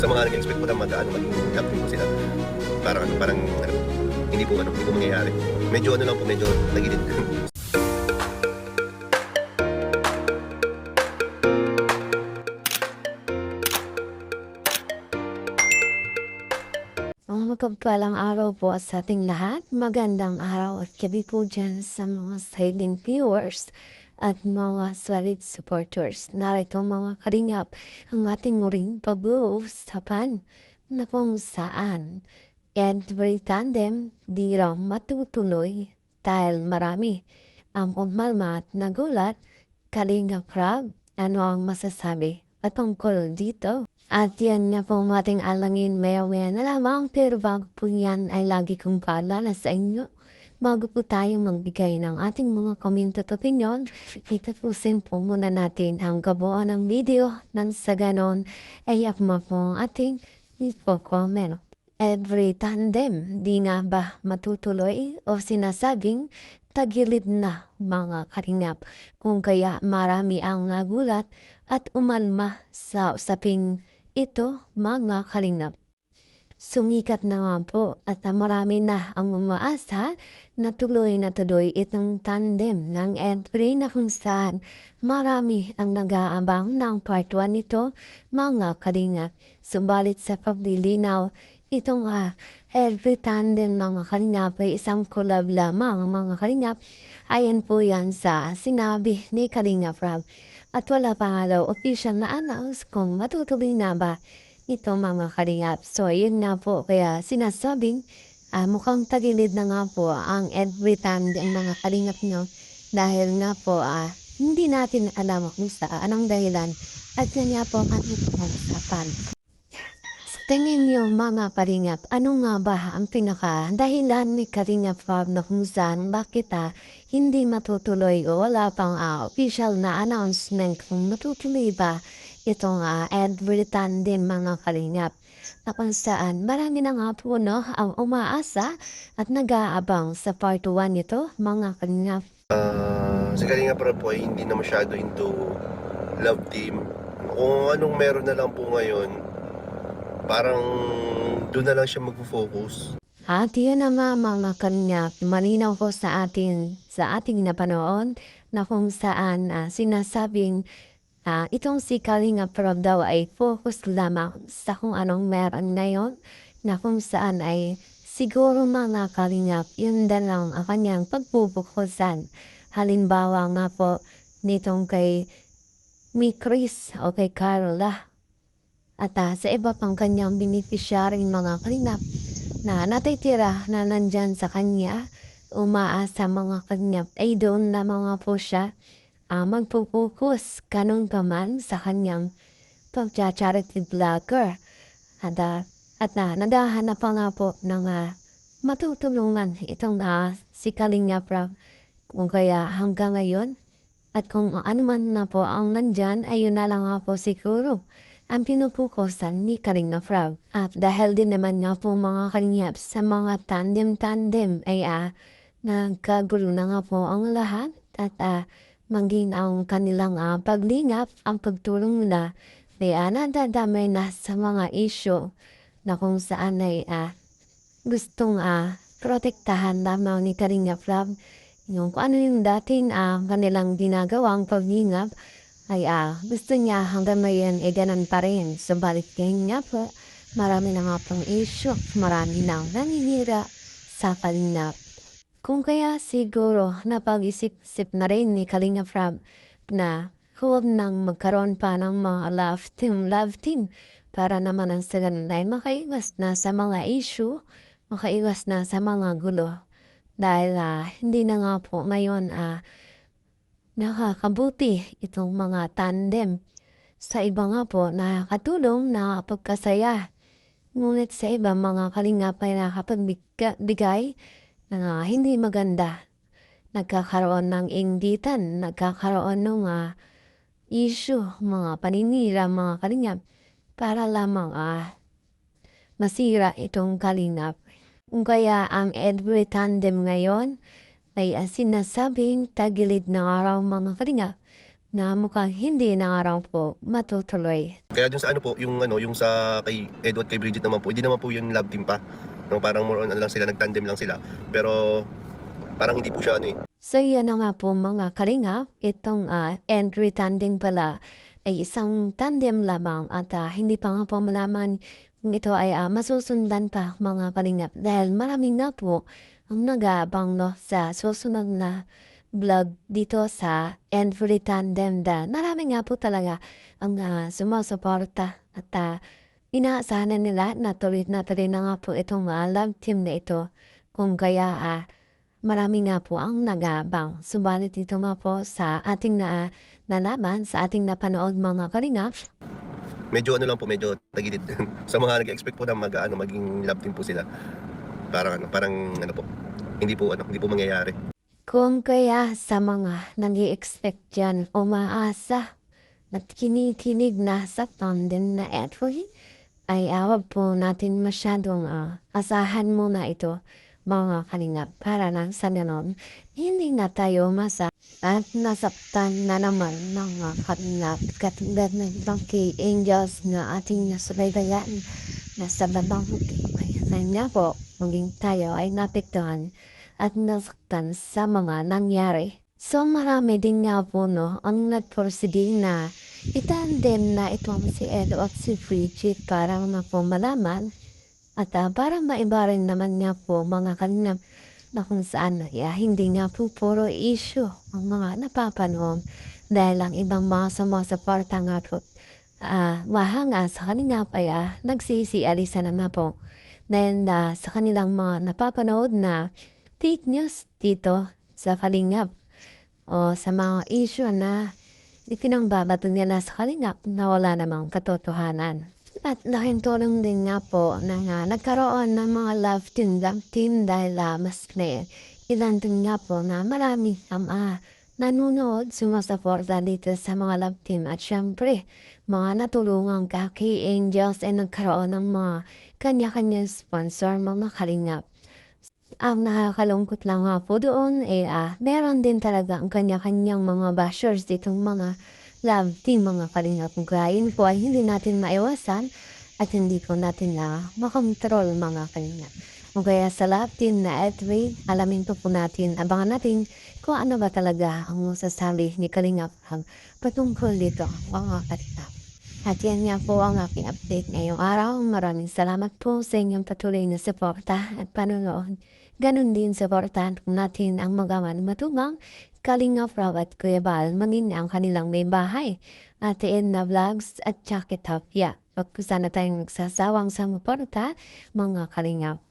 Sa mga nag-expect po na mag-upgrade po sila. Parang hindi po mangyayari. Medyo ano lang po, medyo tagilid. Mapagpalang araw po sa ating lahat. Magandang araw at gabi po dyan sa mga silent viewers at mga solid supporters. Narito mga kalingap ang ating muling pag-uusapan na kung saan every tandem di raw matutuloy dahil marami ang umalma at nagulat. Kalingap Rob, ano ang masasabi patungkol dito? At yan na po ang ating alangin maya-maya na lamang, pero bago po yan ay lagi kong paalala sa inyo. Bago po tayo magbigay ng ating mga komento at opinion, itapusin po muna natin ang kabuuan ng video nang sa ganon ay akma po ang ating comment. Every tandem, di nga ba matutuloy o sinasabing tagilid na mga kalingap, kung kaya marami ang nagulat at umalma sa usaping ito mga kalingap. Sumikat na nga po at marami na ang umaasa na tuloy itong tandem ng entry na kung saan marami ang nag-aabang ng part 1 nito mga kalingap. Subalit sa paglilinaw, itong every tandem mga kalingap ay isang collab lamang mga kalingap. Ayan po yan sa sinabi ni Kalingap Rob. At wala pa nga daw official na announce kung matutuloy na ba ito mga kalingap. So yun na po, kaya sinasabing mukhang tagilid na nga po ang every tandem mga kalingap nyo. Dahil nga po hindi natin alam kung saan anong dahilan. At yan nga po ang ating pag-usapan. Tingin niyo mga kalingap, ano nga ba ang dahilan ni Kalingap Rob na kung saan bakit hindi matutuloy o wala pang official na announcement kung matutuloy ba itong every tandem mga kalingap? Na kung saan marami na nga po ang umaasa at nag-aabang sa part 1 nito mga kalingap. Sa Kalingap Rob po ay hindi na masyado into love team. Kung anong meron na lang po ngayon, parang doon na lang siya magpo-focus. At yun naman mga kalingap, malinaw ko sa ating napanood na kung saan sinasabing itong si Kalingap Rob daw ay focus lamang sa kung anong meron ngayon, na kung saan ay siguro mga kalingap, yun din lang ang kanyang pagpupukusan. Halimbawa nga po nitong kay Chris o kay Carla. At sa iba pang kanyang beneficiary mga kalingap na natitira na nandyan sa kanya, umaasa mga kalingap ay doon na mga po siya magpupukus kanong kaman sa kanyang pag-charity vlogger. At nadahanap pa nga po ng matutulungan itong si Kalingap Rob. Kung kaya hanggang ngayon at kung ano man na po ang nandyan, ayun na lang nga po siguro ang pinupukusan ni Kalingap Rob. At dahil din naman nga po mga kalingap sa mga tandem ay nagkagulo na nga po ang lahat at maging ang kanilang paglingap, ang pagtulong nila ay nadadamay na sa mga issue na kung saan ay gustong protektahan lamang ni Kalingap Rob. Yung kung ano yung dating kanilang ginagawang paglingap ay gusto niya hanggang ngayon ganun pa rin. Subalit nga po, marami na nga pong issue, marami nang naninira sa Kalingap. Kung kaya siguro napag-isip-isip na rin ni Kalingap Rob na huwag nang magkaroon pa ng mga love team para naman ang sila ay makaiwas na sa mga issue, makaiwas na sa mga gulo. Dahil hindi na nga po ngayon nakakabuti itong mga tandem. Sa iba nga po nakakatulong, nakakapagkasaya. Ngunit sa iba mga kalingap ay nakapagbigay na hindi maganda. Nagkakaroon ng inggitan, nagkakaroon ng issue, mga paninira mga kalingap para lamang masira itong kalingap. Kung kaya ang every tandem ngayon ay sinasabing tagilid na araw mga kalingap. na mukhang hindi na nga raw po matutuloy. Kaya dun sa ano po, yung sa kay Edo at kay Bridget naman po, hindi naman po yung love team pa. No, parang more on ano lang sila, nagtandem lang sila. Pero parang hindi po siya ano eh. So yan na nga po mga kalingap, itong entry tandem pala ay isang tandem lamang at hindi pa nga po malaman kung ito ay masusundan pa mga kalingap dahil marami nga po ang nag-aabang no, sa susunod na vlog dito sa entry tandem dahil marami nga po talaga ang sumusuporta at inaasahan na nila na tuloy na nga po itong love team na ito kung kaya marami nga po ang nag-aabang. Subalit ito nga po sa ating nalaman, sa ating napanood mga kalingap. Medyo ano lang po, medyo tagilid. Sa mga nag-expect po na maging love team po sila. Parang ano po, hindi po mangyayari. Kung kaya sa mga nag-i-expect dyan, umaasa at kinikinig na sa tandem na entry, ay awag po natin masyadong asahan muna ito mga kalingap para nang sa ganon, hindi na tayo at nasaktan na naman ng mga kalingap katulad ng Donkey Angels na ating nasubaybayan na sa babang kaya nga po maging tayo ay napiktuhan at nasaktan sa mga nangyari. So marami din nga po no ang nagporsiding na itandem na itong si Edo at si Bridget para na po malaman at para maiba rin naman nga po mga kalingap na kung saan hindi nga po puro issue ang mga napapanood dahil ang ibang mga sumusuporta nga po mahanga sa kalingap ay nagsisialisa na nga po dahil sa kanilang mga napapanood na fake news dito sa kalingap o sa mga issue na ipinangbabato nila sa kalingap na wala namang katotohanan. At laking tulong din nga po na nagkaroon ng mga love team dahil mas ilan din nga po na marami nanonood, sumusuporta dito sa mga love team at syempre mga natulungan ka kay Angels ay nagkaroon ng mga kanya-kanyang sponsor mga kalingap. Ang nakakalungkot lang nga po doon meron din talaga ang kanya-kanyang mga bashers ditong mga love team mga kalingap. Kung kaya yun po ay hindi natin maiwasan at hindi po natin makontrol mga kalingap. Kung kaya sa love team na Edway, alamin po natin, abangan natin kung ano ba talaga ang masasabi ni Kalingap patungkol dito mga kalingap. At yan nga po ang aking update ngayong araw. Maraming salamat po sa inyong patuloy na suporta at panonood. Ganon din suportahan natin ang magawan matubang Kalingap Rob at Kuya Bal maging ang kanilang may bahay. At na vlogs at Jacket Top. Pag sana tayong nagsasawang sa suporta mga Kalingap.